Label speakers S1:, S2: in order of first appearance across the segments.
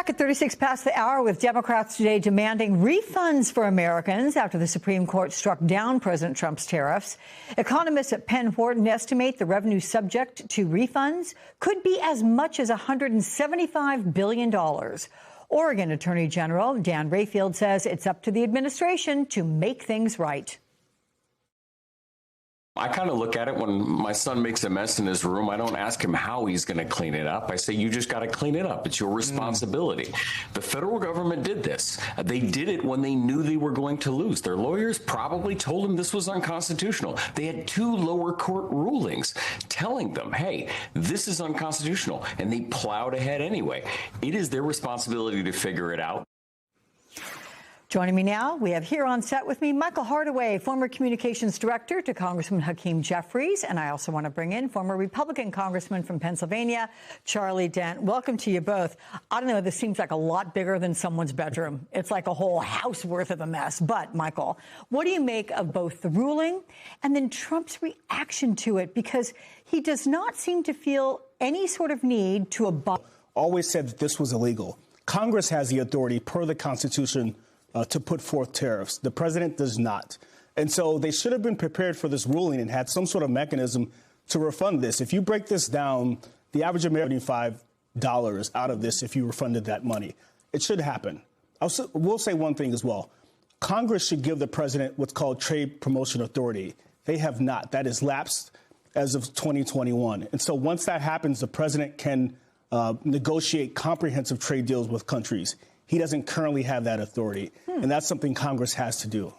S1: Back at 36 past the hour with Democrats today demanding refunds for Americans after the Supreme Court struck down President Trump's tariffs. Economists at Penn Wharton estimate the revenue subject to refunds could be as much as $175 billion. Oregon Attorney General Dan Rayfield says it's up to the administration to make things right.
S2: I kind of look at it when my son makes a mess in his room. I don't ask him how he's going to clean it up. I say, you just got to clean it up. It's your responsibility. The federal government did this. They did it when they knew they were going to lose. Their lawyers probably told them this was unconstitutional. They had two lower court rulings telling them, hey, this is unconstitutional. And they plowed ahead anyway. It is their responsibility to figure it out.
S1: Joining me now, we have here on set with me Michael Hardaway, former communications director to Congressman Hakeem Jeffries. And I also want to bring in former Republican congressman from Pennsylvania, Charlie Dent. Welcome to you both. I don't know, this seems like a lot bigger than someone's bedroom. It's like a whole house worth of a mess. But, Michael, what do you make of both the ruling and then Trump's reaction to it? Because he does not seem to feel any sort of need to abide.
S3: Always said that this was illegal. Congress has the authority per the Constitution to put forth tariffs. The president does not. And so they should have been prepared for this ruling and had some sort of mechanism to refund this. If you break this down, the average American $5 out of this if you refunded that money. It should happen. We'll say one thing as well. Congress should give the president what's called trade promotion authority. They have not. That is lapsed as of 2021. And so once that happens, the president can negotiate comprehensive trade deals with countries. He doesn't currently have that authority, and that's something Congress has to do.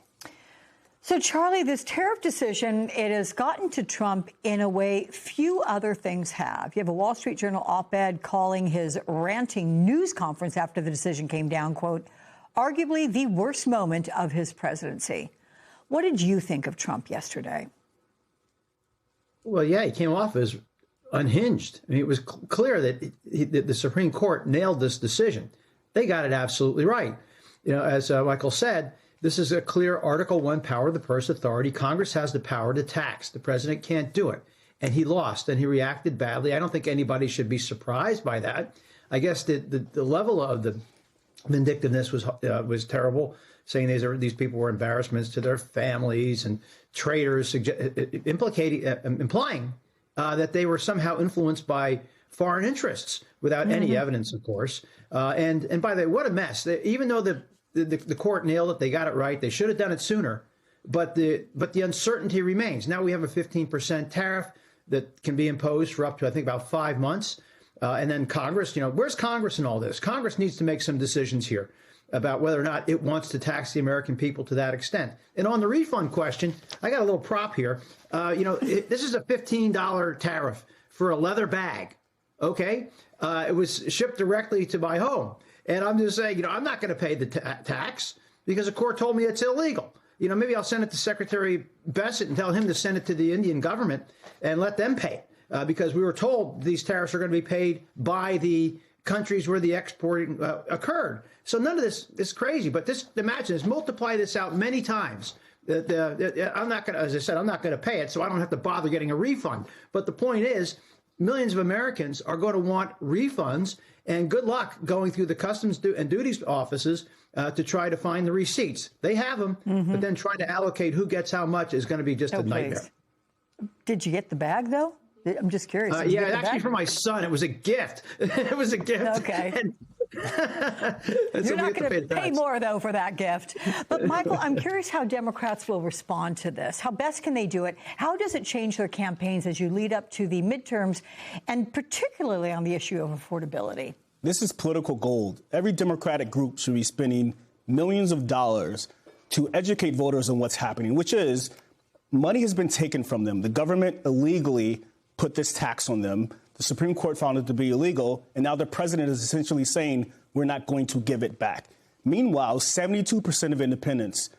S1: So, Charlie, this tariff decision, it has gotten to Trump in a way few other things have. You have a Wall Street Journal op-ed calling his ranting news conference after the decision came down, quote, arguably the worst moment of his presidency. What did you think of Trump yesterday?
S4: Well, yeah, he came off as unhinged. I mean, it was clear that the Supreme Court nailed this decision. They got it absolutely right. You know, as Michael said, this is a clear Article I power of the purse authority. Congress has the power to tax. The president can't do it. And he lost, and he reacted badly. I don't think anybody should be surprised by that. I guess the level of the vindictiveness was terrible, saying these people were embarrassments to their families and traitors, implying that they were somehow influenced by foreign interests without any evidence, of course. And by the way, what a mess. Even though the court nailed it, they got it right. They should have done it sooner. But the uncertainty remains. Now we have a 15% tariff that can be imposed for up to, I think, about 5 months. And then Congress, where's Congress in all this? Congress needs to make some decisions here about whether or not it wants to tax the American people to that extent. And on the refund question, I got a little prop here. This is a $15 tariff for a leather bag. OK, it was shipped directly to my home. And I'm just saying, I'm not going to pay the tax because the court told me it's illegal. Maybe I'll send it to Secretary Bessent and tell him to send it to the Indian government and let them pay because we were told these tariffs are going to be paid by the countries where the exporting occurred. So none of this is crazy. But imagine this, multiply this out many times. I'm not going to, as I said, I'm not going to pay it, so I don't have to bother getting a refund. But the point is, millions of Americans are going to want refunds, and good luck going through the customs and duties offices to try to find the receipts. They have them, but then trying to allocate who gets how much is going to be just a nightmare.
S1: Did you get the bag, though? I'm just curious.
S4: Yeah, actually for my son. It was a gift. It was a gift.
S1: Okay. You're not going to pay more, though, for that gift. But, Michael, I'm curious how Democrats will respond to this. How best can they do it? How does it change their campaigns as you lead up to the midterms, and particularly on the issue of affordability?
S3: This is political gold. Every Democratic group should be spending millions of dollars to educate voters on what's happening, which is money has been taken from them. The government illegally put this tax on them. The Supreme Court found it to be illegal, and now the president is essentially saying we're not going to give it back. Meanwhile, 72% of independents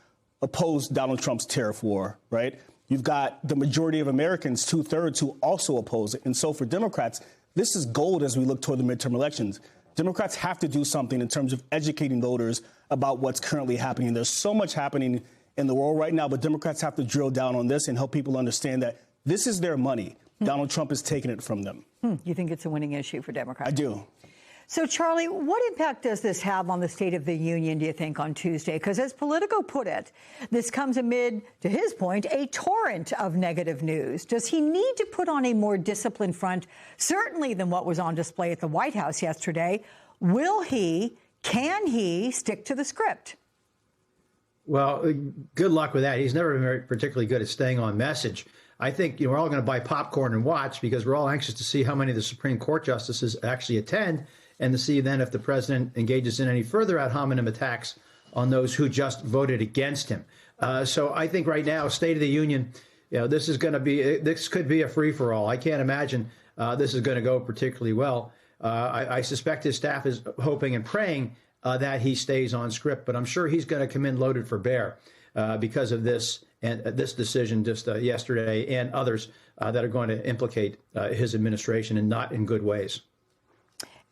S3: oppose Donald Trump's tariff war, right? You've got the majority of Americans, 2/3, who also oppose it. And so for Democrats, this is gold as we look toward the midterm elections. Democrats have to do something in terms of educating voters about what's currently happening. There's so much happening in the world right now, but Democrats have to drill down on this and help people understand that this is their money. Donald Trump is taking it from them.
S1: You think it's a winning issue for Democrats?
S3: I do.
S1: So, Charlie, what impact does this have on the State of the Union, do you think, on Tuesday? Because as Politico put it, this comes amid, to his point, a torrent of negative news. Does he need to put on a more disciplined front, certainly than what was on display at the White House yesterday? Can he stick to the script?
S4: Well, good luck with that. He's never been very particularly good at staying on message. I think we're all going to buy popcorn and watch because we're all anxious to see how many of the Supreme Court justices actually attend and to see then if the president engages in any further ad hominem attacks on those who just voted against him. So I think right now, State of the Union, this could be a free for all. I can't imagine this is going to go particularly well. I suspect his staff is hoping and praying that he stays on script, but I'm sure he's going to come in loaded for bear because of this and this decision just yesterday and others that are going to implicate his administration and not in good ways.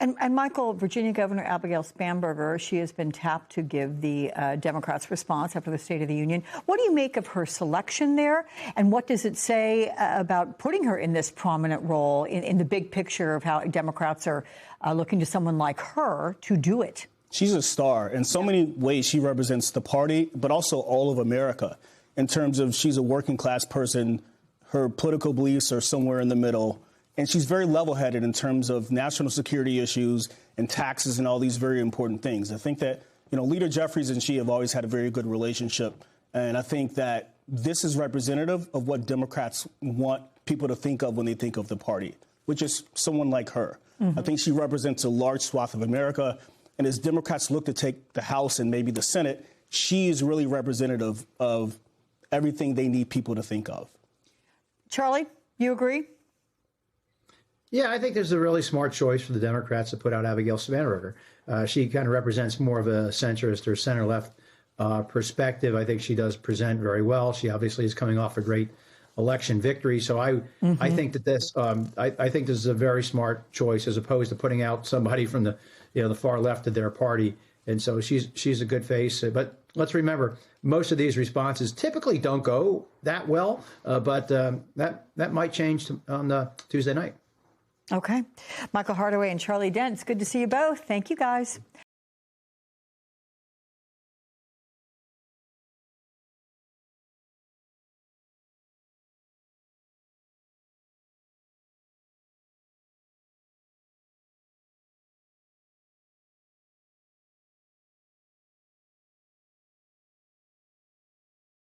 S1: And Michael, Virginia Governor Abigail Spanberger, she has been tapped to give the Democrats' response after the State of the Union. What do you make of her selection there? And what does it say about putting her in this prominent role in the big picture of how Democrats are looking to someone like her to do it?
S3: She's a star. In so many ways, she represents the party, but also all of America in terms of she's a working class person. Her political beliefs are somewhere in the middle. And she's very level-headed in terms of national security issues and taxes and all these very important things. I think that, Leader Jeffries and she have always had a very good relationship. And I think that this is representative of what Democrats want people to think of when they think of the party, which is someone like her. Mm-hmm. I think she represents a large swath of America. And as Democrats look to take the House and maybe the Senate, she is really representative of everything they need people to think of.
S1: Charlie, you agree?
S4: Yeah, I think there's a really smart choice for the Democrats to put out Abigail Spanberger. She kind of represents more of a centrist or center-left perspective. I think she does present very well. She obviously is coming off a great election victory. So I think that this I think this is a very smart choice as opposed to putting out somebody from the far left of their party. And so she's a good face. But let's remember, most of these responses typically don't go that well. But that might change on Tuesday night.
S1: Okay. Michael Hardaway and Charlie Dent, it's good to see you both. Thank you, guys.